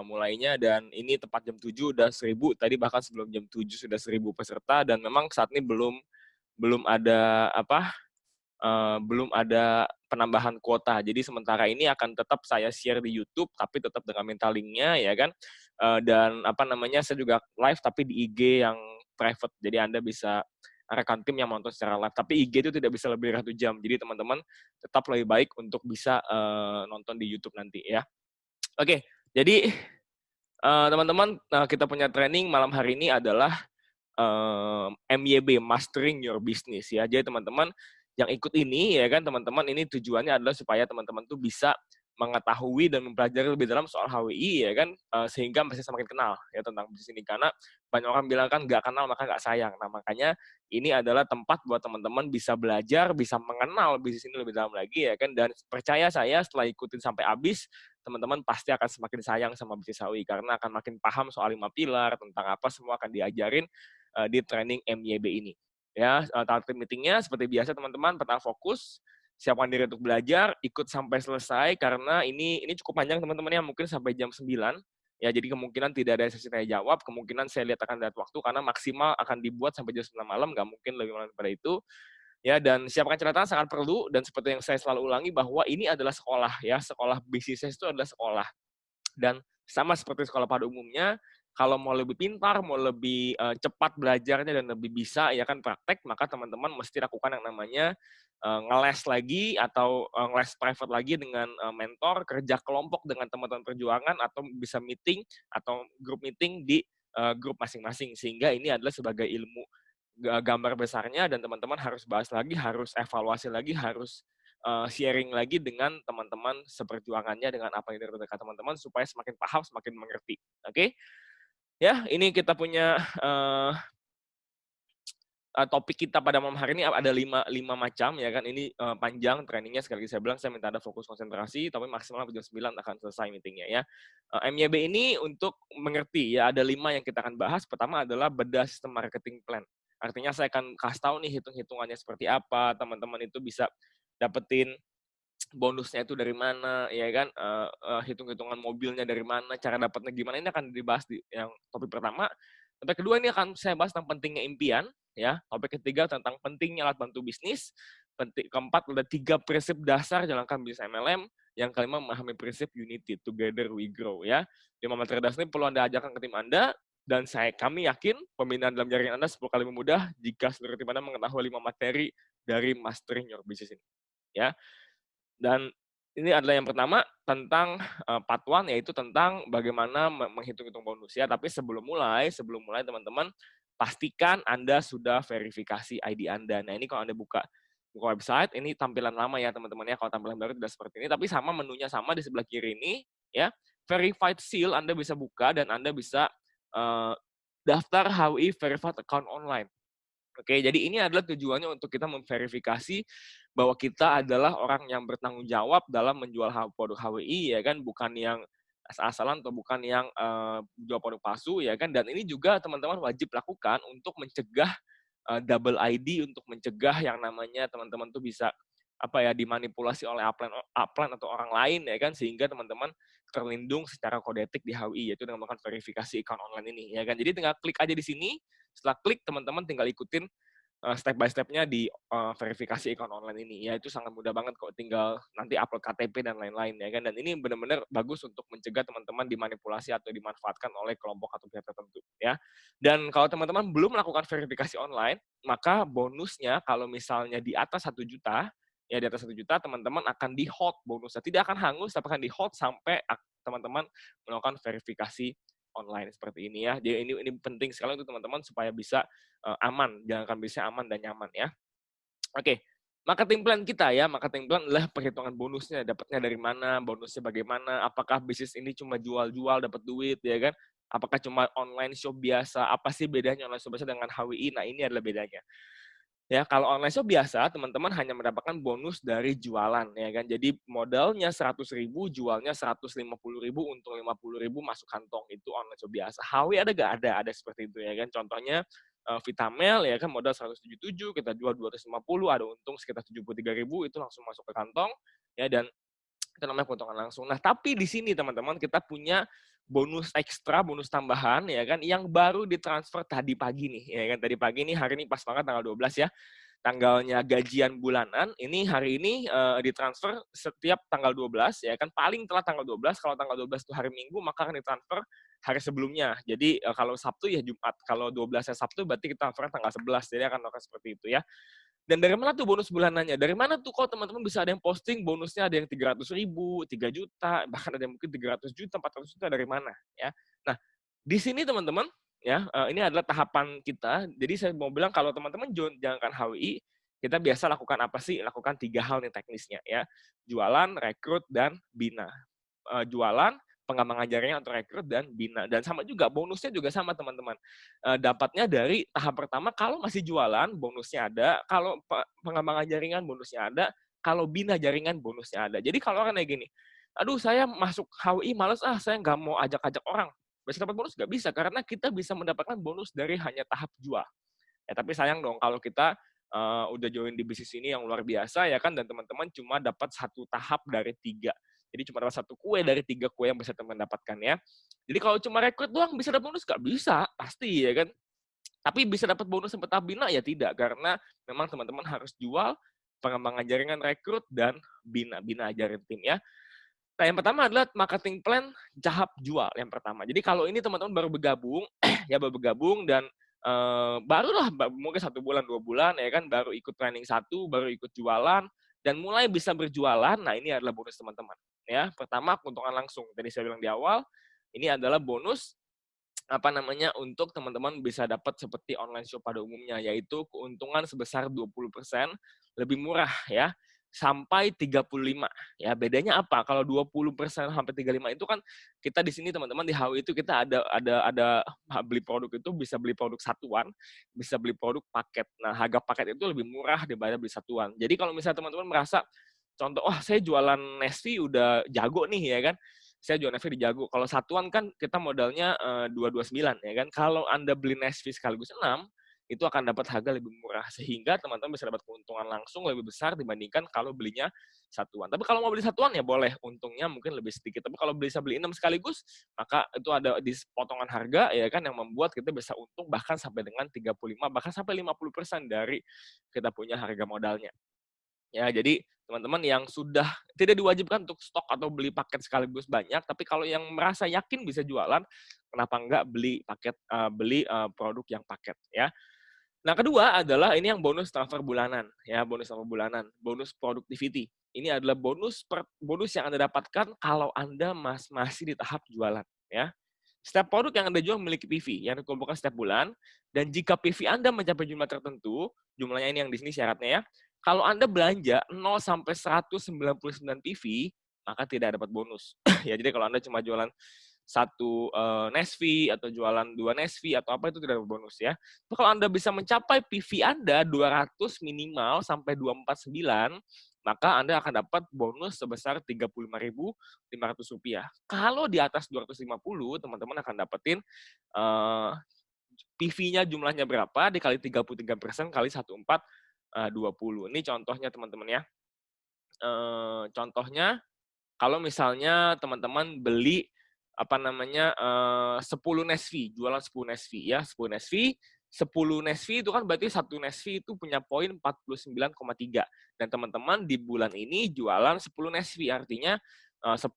mulainya, dan ini tepat jam 7 udah 1.000, tadi bahkan sebelum jam 7 sudah 1.000 peserta, dan memang saat ini belum ada belum ada penambahan kuota. Jadi sementara ini akan tetap saya share di YouTube, tapi tetap dengan minta linknya, ya kan. Dan saya juga live tapi di IG yang private. Jadi Anda bisa rekan tim yang menonton secara live. Tapi IG itu tidak bisa lebih dari 1 jam. Jadi teman-teman tetap lebih baik untuk bisa nonton di YouTube nanti ya. Oke, jadi teman-teman, kita punya training malam hari ini adalah MYB, Mastering Your Business ya. Jadi teman-teman yang ikut ini, ya kan, teman-teman, ini tujuannya adalah supaya teman-teman tuh bisa mengetahui dan mempelajari lebih dalam soal HWI, ya kan, sehingga masih semakin kenal ya tentang bisnis ini. Karena banyak orang bilang kan nggak kenal maka nggak sayang. Nah, makanya ini adalah tempat buat teman-teman bisa belajar, bisa mengenal bisnis ini lebih dalam lagi, ya kan. Dan percaya saya, setelah ikutin sampai habis, teman-teman pasti akan semakin sayang sama bisnis HWI karena akan makin paham soal 5 pilar, tentang apa semua akan diajarin di training MYB ini. Ya, target meetingnya seperti biasa teman-teman, pertama fokus, siapkan diri untuk belajar, ikut sampai selesai karena ini cukup panjang teman-teman ya, mungkin sampai jam 9. Ya, jadi kemungkinan tidak ada sesi tanya jawab, kemungkinan saya lihat akan lihat waktu karena maksimal akan dibuat sampai jam 9 malam, nggak mungkin lebih malam daripada itu. Ya, dan siapkan catatan sangat perlu, dan seperti yang saya selalu ulangi bahwa ini adalah sekolah ya, sekolah bisnis itu adalah sekolah. Dan sama seperti sekolah pada umumnya, kalau mau lebih pintar, mau lebih cepat belajarnya dan lebih bisa ya kan praktek, maka teman-teman mesti lakukan yang namanya ngeles lagi atau ngeles private lagi dengan mentor, kerja kelompok dengan teman-teman perjuangan, atau bisa meeting atau grup meeting di grup masing-masing, sehingga ini adalah sebagai ilmu gambar besarnya, dan teman-teman harus bahas lagi, harus evaluasi lagi, harus sharing lagi dengan teman-teman seperjuangannya dengan apa yang terdekat teman-teman supaya semakin paham, semakin mengerti. Oke? Ya, ini kita punya topik kita pada malam hari ini ada 5 macam ya kan. Ini panjang trainingnya, sekali lagi saya bilang saya minta ada fokus konsentrasi, tapi maksimal jam 9 akan selesai meetingnya ya. MYB ini untuk mengerti ya, ada 5 yang kita akan bahas. Pertama adalah bedah sistem marketing plan. Artinya saya akan kasih tahu nih hitung-hitungannya seperti apa, teman-teman itu bisa dapetin bonusnya itu dari mana, ya kan, hitung-hitungan mobilnya dari mana, cara dapatnya gimana, ini akan dibahas di yang topik pertama. Topik kedua ini akan saya bahas tentang pentingnya impian, ya. Topik ketiga tentang pentingnya alat bantu bisnis. Keempat, ada 3 prinsip dasar jalankan bisnis MLM. Yang kelima, memahami prinsip unity, together we grow, ya. 5 materi dasar ini perlu Anda ajarkan ke tim Anda, dan kami yakin pembinaan dalam jaringan Anda 10 kali lebih mudah jika seluruh tim Anda mengetahui 5 materi dari Mastering Your Business ini, ya. Dan ini adalah yang pertama tentang part 1, yaitu tentang bagaimana menghitung-hitung bonus ya. Tapi sebelum mulai teman-teman pastikan Anda sudah verifikasi ID Anda. Nah, ini kalau Anda buka website, ini tampilan lama ya teman-teman ya. Kalau tampilan baru tidak seperti ini, tapi sama, menunya sama di sebelah kiri ini ya. Verified Seal Anda bisa buka dan Anda bisa daftar HWI Verified Account Online. Oke, jadi ini adalah tujuannya untuk kita memverifikasi bahwa kita adalah orang yang bertanggung jawab dalam menjual produk HWI, ya kan, bukan yang asal-asalan atau bukan yang jual produk palsu, ya kan. Dan ini juga teman-teman wajib lakukan untuk mencegah double ID, untuk mencegah yang namanya teman-teman tuh bisa dimanipulasi oleh upline atau orang lain, ya kan, sehingga teman-teman terlindung secara kode etik di HWI, yaitu dengan melakukan verifikasi account online ini, ya kan. Jadi tinggal klik aja di sini. Setelah klik, teman-teman tinggal ikutin step by step-nya di verifikasi account online ini. Ya, itu sangat mudah banget kok, tinggal nanti upload KTP dan lain-lain, ya kan. Dan ini benar-benar bagus untuk mencegah teman-teman dimanipulasi atau dimanfaatkan oleh kelompok atau pihak tertentu, ya. Dan kalau teman-teman belum melakukan verifikasi online, maka bonusnya kalau misalnya di atas 1 juta, ya di atas 1 juta, teman-teman akan di-hold bonusnya. Tidak akan hangus, tapi akan di-hold sampai teman-teman melakukan verifikasi online seperti ini ya. Jadi ini penting sekali untuk teman-teman supaya bisa aman, jalankan bisnisnya aman dan nyaman ya. Oke, marketing plan kita ya. Marketing plan adalah perhitungan bonusnya, dapatnya dari mana, bonusnya bagaimana, apakah bisnis ini cuma jual-jual dapat duit, ya kan? Apakah cuma online shop biasa? Apa sih bedanya online shop biasa dengan HWI? Nah, ini adalah bedanya. Ya, kalau online shop biasa, teman-teman hanya mendapatkan bonus dari jualan, ya kan. Jadi modalnya 100.000, jualnya 150.000, untung 50.000 masuk kantong, itu online shop biasa. HW ada nggak? Ada seperti itu, ya kan. Contohnya Vitamel, ya kan, modal 177, kita jual 250, ada untung sekitar 73.000, itu langsung masuk ke kantong, ya, dan itu namanya keuntungan langsung. Nah, tapi di sini teman-teman kita punya bonus ekstra, bonus tambahan ya kan yang baru ditransfer tadi pagi nih ya kan. Tadi pagi nih, hari ini pas banget tanggal 12 ya. Tanggalnya gajian bulanan, ini hari ini ditransfer setiap tanggal 12 ya kan, paling telat tanggal 12, kalau tanggal 12 itu hari Minggu maka akan ditransfer hari sebelumnya. Jadi kalau Sabtu ya Jumat, kalau 12-nya Sabtu berarti kita transfer tanggal 11, jadi akan melakukan seperti itu ya. Dan dari mana tuh bonus bulanannya? Dari mana tuh kok teman-teman bisa ada yang posting bonusnya ada yang 300.000, 3 juta, bahkan ada yang mungkin 300 juta, 400 juta, dari mana ya? Nah, di sini teman-teman ya, ini adalah tahapan kita. Jadi saya mau bilang kalau teman-teman jalankan HWI, kita biasa lakukan apa sih? Lakukan 3 hal nih teknisnya ya. Jualan, rekrut, dan bina. Jualan, pengembangan jaringan atau rekrut, dan bina. Dan sama juga bonusnya juga sama teman-teman. Dapatnya dari tahap pertama, kalau masih jualan bonusnya ada, kalau pengembangan jaringan bonusnya ada, kalau bina jaringan bonusnya ada. Jadi kalau orang kayak gini, aduh saya masuk HWI males saya nggak mau ajak-ajak orang. Bisa dapat bonus nggak bisa, karena kita bisa mendapatkan bonus dari hanya tahap jual. Ya, tapi sayang dong kalau kita udah join di bisnis ini yang luar biasa ya kan, dan teman-teman cuma dapat 1 tahap dari 3. Jadi cuma dapat 1 kue dari 3 kue yang bisa teman dapatkan ya. Jadi kalau cuma rekrut doang bisa dapat bonus, nggak bisa, pasti ya kan. Tapi bisa dapat bonus sampai tahap bina ya tidak, karena memang teman-teman harus jual, pengembangan jaringan, rekrut, dan bina ajarin tim ya. Nah, yang pertama adalah marketing plan tahap jual yang pertama. Jadi kalau ini teman-teman baru bergabung, ya baru bergabung dan barulah mungkin 1 bulan, 2 bulan ya kan, baru ikut training 1, baru ikut jualan, dan mulai bisa berjualan, nah ini adalah bonus teman-teman. Ya, pertama keuntungan langsung. Tadi saya bilang di awal, ini adalah bonus untuk teman-teman bisa dapat seperti online shop pada umumnya, yaitu keuntungan sebesar 20% lebih murah ya, sampai 35 ya. Bedanya apa? Kalau 20% sampai 35 itu kan kita di sini teman-teman di HW itu kita ada beli produk itu bisa beli produk satuan, bisa beli produk paket. Nah, harga paket itu lebih murah daripada beli satuan. Jadi kalau misalnya teman-teman merasa contoh, saya jualan Nesvi udah jago nih ya kan, saya jual Nesvi di jago. Kalau satuan kan kita modalnya 229 ya kan. Kalau Anda beli Nesvi sekaligus 6, itu akan dapat harga lebih murah, sehingga teman-teman bisa dapat keuntungan langsung lebih besar dibandingkan kalau belinya satuan. Tapi kalau mau beli satuan ya boleh, untungnya mungkin lebih sedikit. Tapi kalau bisa beli 6 sekaligus, maka itu ada di potongan harga ya kan, yang membuat kita bisa untung bahkan sampai dengan 35, bahkan sampai 50% dari kita punya harga modalnya. Ya, jadi teman-teman yang sudah tidak diwajibkan untuk stok atau beli paket sekaligus banyak, tapi kalau yang merasa yakin bisa jualan, kenapa enggak beli paket, beli produk yang paket ya. Nah, kedua adalah ini yang bonus transfer bulanan ya, bonus transfer bulanan, bonus productivity. Ini adalah bonus yang Anda dapatkan kalau Anda masih di tahap jualan ya. Setiap produk yang Anda jual memiliki PV yang dikumpulkan setiap bulan, dan jika PV Anda mencapai jumlah tertentu, jumlahnya ini yang di sini syaratnya ya, kalau Anda belanja 0 sampai 199 PV, maka tidak dapat bonus. Ya, jadi kalau Anda cuma jualan 1 Nesvi atau jualan 2 Nesvi atau apa, itu tidak dapat bonus ya. Tapi kalau Anda bisa mencapai PV Anda 200 minimal sampai 249, maka Anda akan dapat bonus sebesar Rp35.500. Kalau di atas 250, teman-teman akan dapetin PV-nya jumlahnya berapa dikali 33% kali 1420. Ini contohnya teman-teman ya. Contohnya kalau misalnya teman-teman beli 10 Nesvi, jualan 10 Nesvi ya, 10 Nesvi, 10 Nesvi itu kan berarti 1 Nesvi itu punya poin 49,3. Dan teman-teman di bulan ini jualan 10 Nesvi, artinya 10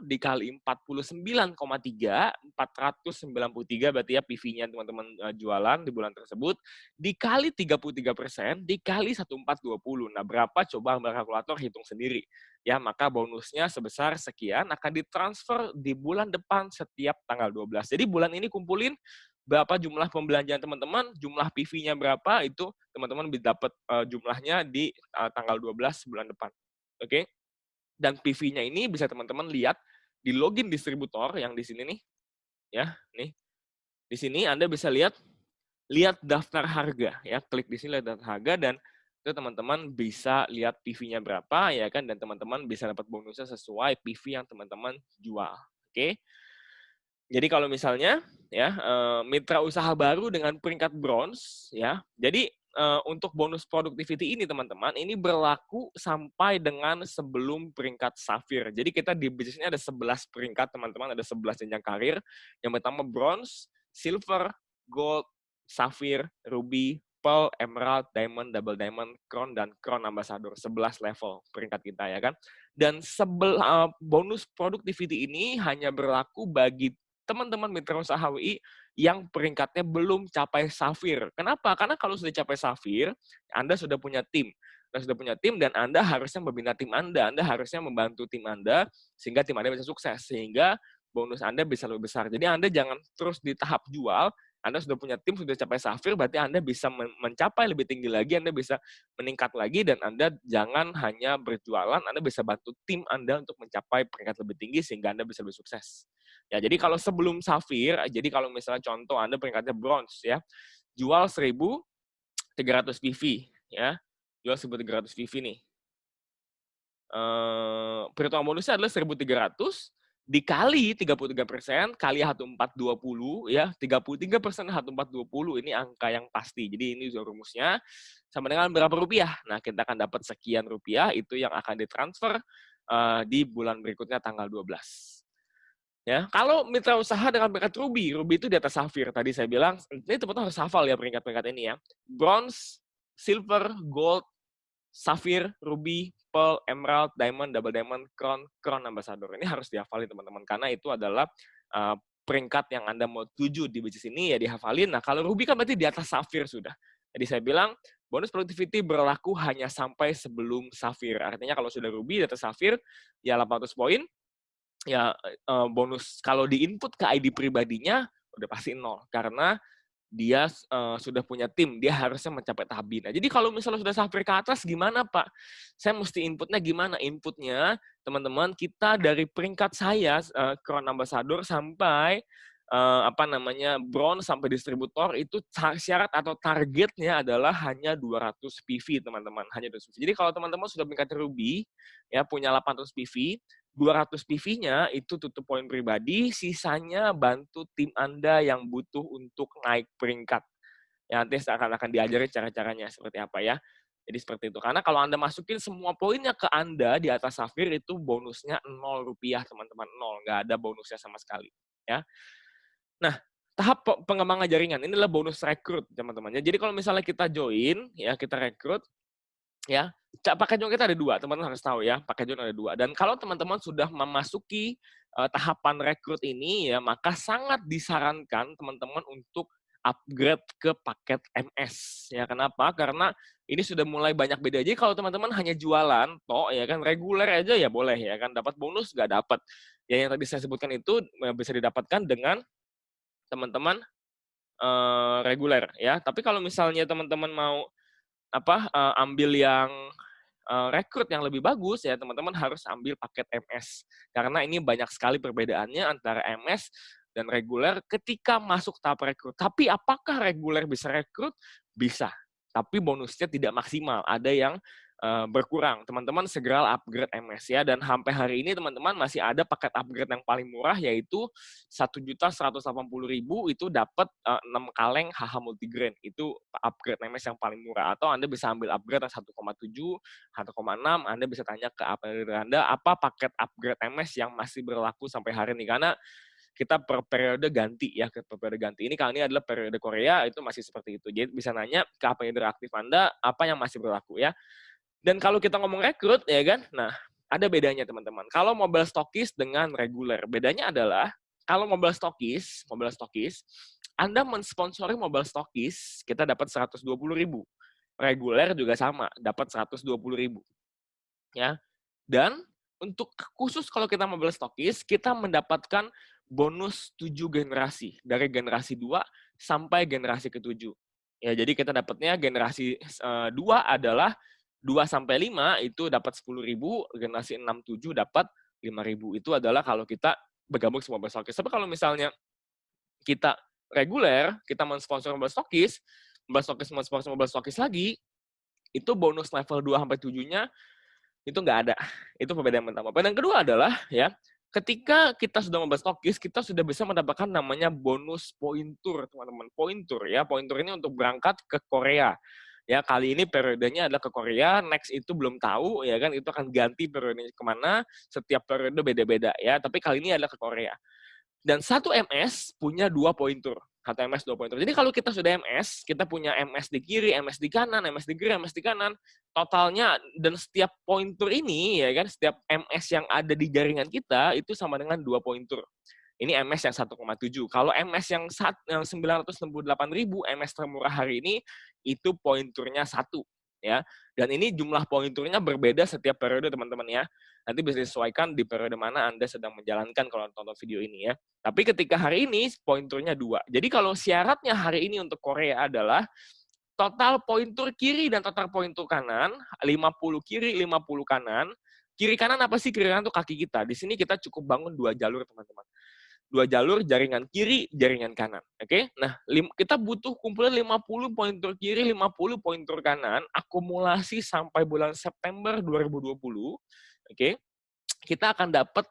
dikali 49,3, 493 berarti ya PV-nya teman-teman jualan di bulan tersebut, dikali 33%, dikali 1420. Nah, berapa? Coba ambil kalkulator, hitung sendiri. Ya, maka bonusnya sebesar sekian akan ditransfer di bulan depan setiap tanggal 12. Jadi bulan ini kumpulin berapa jumlah pembelanjaan teman-teman, jumlah PV-nya berapa, itu teman-teman bisa dapat jumlahnya di tanggal 12 bulan depan. Oke? Dan PV-nya ini bisa teman-teman lihat di login distributor yang di sini nih. Ya, nih. Di sini Anda bisa lihat daftar harga ya, klik di sini lihat daftar harga, dan itu teman-teman bisa lihat PV-nya berapa ya kan, dan teman-teman bisa dapat bonusnya sesuai PV yang teman-teman jual. Oke. Jadi kalau misalnya ya mitra usaha baru dengan peringkat bronze ya. Jadi untuk bonus productivity ini teman-teman, ini berlaku sampai dengan sebelum peringkat safir. Jadi kita di bisnis ini ada 11 peringkat teman-teman, ada 11 jenjang karir. Yang pertama bronze, silver, gold, safir, ruby, pearl, emerald, diamond, double diamond, crown, dan crown ambassador. 11 level peringkat kita ya kan. Dan bonus productivity ini hanya berlaku bagi teman-teman mitra usaha WI yang peringkatnya belum capai safir. Kenapa? Karena kalau sudah capai safir, Anda sudah punya tim. Anda sudah punya tim dan Anda harusnya membina tim Anda. Anda harusnya membantu tim Anda sehingga tim Anda bisa sukses. Sehingga bonus Anda bisa lebih besar. Jadi Anda jangan terus di tahap jual. Anda sudah punya tim, sudah capai safir, berarti Anda bisa mencapai lebih tinggi lagi, Anda bisa meningkat lagi, dan Anda jangan hanya berjualan, Anda bisa bantu tim Anda untuk mencapai peringkat lebih tinggi sehingga Anda bisa lebih sukses. Ya, jadi kalau sebelum safir, jadi kalau misalnya contoh Anda peringkatnya bronze ya, jual 1.300 PV ya. Jual 1.300 PV nih. Perhitungan bonusnya adalah 1.300 dikali 33% kali 1420 ya, 33% 1420 ini angka yang pasti. Jadi ini rumusnya sama dengan berapa rupiah. Nah, kita akan dapat sekian rupiah, itu yang akan ditransfer di bulan berikutnya tanggal 12. Ya, kalau mitra usaha dengan peringkat ruby itu di atas safir. Tadi saya bilang, ini teman-teman harus hafal ya peringkat-peringkat ini ya. Bronze, silver, gold, safir, ruby, pearl, emerald, diamond, double diamond, crown, crown ambassador. Ini harus dihafalin teman-teman, karena itu adalah peringkat yang Anda mau tuju di bisnis ini, ya dihafalin. Nah, kalau ruby kan berarti di atas safir sudah. Jadi saya bilang, bonus productivity berlaku hanya sampai sebelum safir. Artinya kalau sudah ruby di atas safir, ya 800 poin, ya bonus kalau di input ke ID pribadinya udah pasti 0, karena dia sudah punya tim, dia harusnya mencapai tahap bina. Jadi kalau misalnya sudah safir ke atas, gimana Pak? Saya mesti inputnya gimana? Inputnya, teman-teman, kita dari peringkat saya, crown ambassador sampai bronze sampai distributor, itu syarat atau targetnya adalah hanya 200 PV, teman-teman. Hanya 200 PV. Jadi kalau teman-teman sudah peringkat ruby, ya punya 800 PV, 200 PV-nya itu tutup poin pribadi, sisanya bantu tim Anda yang butuh untuk naik peringkat. Ya, nanti akan diajari cara-caranya seperti apa ya. Jadi seperti itu. Karena kalau Anda masukin semua poinnya ke Anda di atas safir, itu bonusnya 0 rupiah, teman-teman. 0. Nggak ada bonusnya sama sekali. Ya. Nah, tahap pengembangan jaringan. Ini adalah bonus rekrut, teman-teman. Jadi kalau misalnya kita join, ya kita rekrut, ya, pakai join kita ada 2, teman-teman harus tahu ya, pakai join ada 2. Dan kalau teman-teman sudah memasuki tahapan rekrut ini ya, maka sangat disarankan teman-teman untuk upgrade ke paket MS. Ya, kenapa? Karena ini sudah mulai banyak beda. Jadi kalau teman-teman hanya jualan, toh ya kan reguler aja ya boleh ya kan, dapat bonus nggak dapat. Ya, yang tadi saya sebutkan itu bisa didapatkan dengan teman-teman reguler ya. Tapi kalau misalnya teman-teman mau ambil yang rekrut yang lebih bagus, ya teman-teman harus ambil paket MS. Karena ini banyak sekali perbedaannya antara MS dan reguler ketika masuk tahap rekrut. Tapi apakah reguler bisa rekrut? Bisa. Tapi bonusnya tidak maksimal. Ada yang berkurang. Teman-teman segera upgrade MS ya. Dan sampai hari ini teman-teman masih ada paket upgrade yang paling murah, yaitu 1.180.000 itu dapat 6 kaleng HH Multigrain. Itu upgrade MS yang paling murah. Atau Anda bisa ambil upgrade 1,7, 1,6. Anda bisa tanya ke Anda apa paket upgrade MS yang masih berlaku sampai hari ini. Karena kita per periode ganti ya, per periode ganti. Ini kali ini adalah periode Korea, itu masih seperti itu. Jadi bisa nanya ke periode aktif Anda apa yang masih berlaku ya. Dan kalau kita ngomong rekrut, ya kan, nah ada bedanya teman-teman. Kalau mobile stokis dengan reguler, bedanya adalah kalau mobile stokis, Anda mensponsori mobile stokis, kita dapat 120.000. Reguler juga sama, dapat 120.000. Ya. Dan untuk khusus kalau kita mobile stokis, kita mendapatkan bonus 7 generasi, dari generasi 2 sampai generasi ke-7. Ya, jadi kita dapatnya generasi 2 adalah 2-5 itu dapat 10.000, generasi 6-7 dapat 5.000. Itu adalah kalau kita bergabung sama mobile stokis. Tapi kalau misalnya kita reguler, kita mensponsor mobile stokis mensponsor mobile stokis lagi, itu bonus level 2-7-nya itu nggak ada. Itu perbedaan pertama. Perbedaan kedua adalah ya, ketika kita sudah mobile stokis, kita sudah bisa mendapatkan namanya bonus pointur, teman-teman. Pointur ya, pointur ini untuk berangkat ke Korea. Ya, kali ini periodenya adalah ke Korea, next itu belum tahu, ya kan, itu akan ganti periodenya kemana, setiap periode beda-beda, ya, tapi kali ini adalah ke Korea. Dan satu MS punya 2 pointer. Satu MS 2 pointer. Jadi kalau kita sudah MS, kita punya MS di kiri, MS di kanan, MS di kiri, MS di kanan, totalnya dan setiap pointer ini ya kan, setiap MS yang ada di jaringan kita itu sama dengan 2 pointer. Ini MS yang 1,7. Kalau MS yang 968.000, MS termurah hari ini itu pointernya 1 ya. Dan ini jumlah pointernya berbeda setiap periode teman-teman ya. Nanti bisa disesuaikan di periode mana Anda sedang menjalankan kalau nonton video ini ya. Tapi ketika hari ini pointernya 2. Jadi kalau syaratnya hari ini untuk Korea adalah total pointer kiri dan total pointer kanan, 50 kiri, 50 kanan. Kiri kanan apa sih? Kiri kanan itu kaki kita. Di sini kita cukup bangun 2 jalur, teman-teman. 2 jalur, jaringan kiri, jaringan kanan. Oke? Nah, kita butuh kumpulan 50 pointer kiri, 50 pointer kanan, akumulasi sampai bulan September 2020. Oke? Kita akan dapat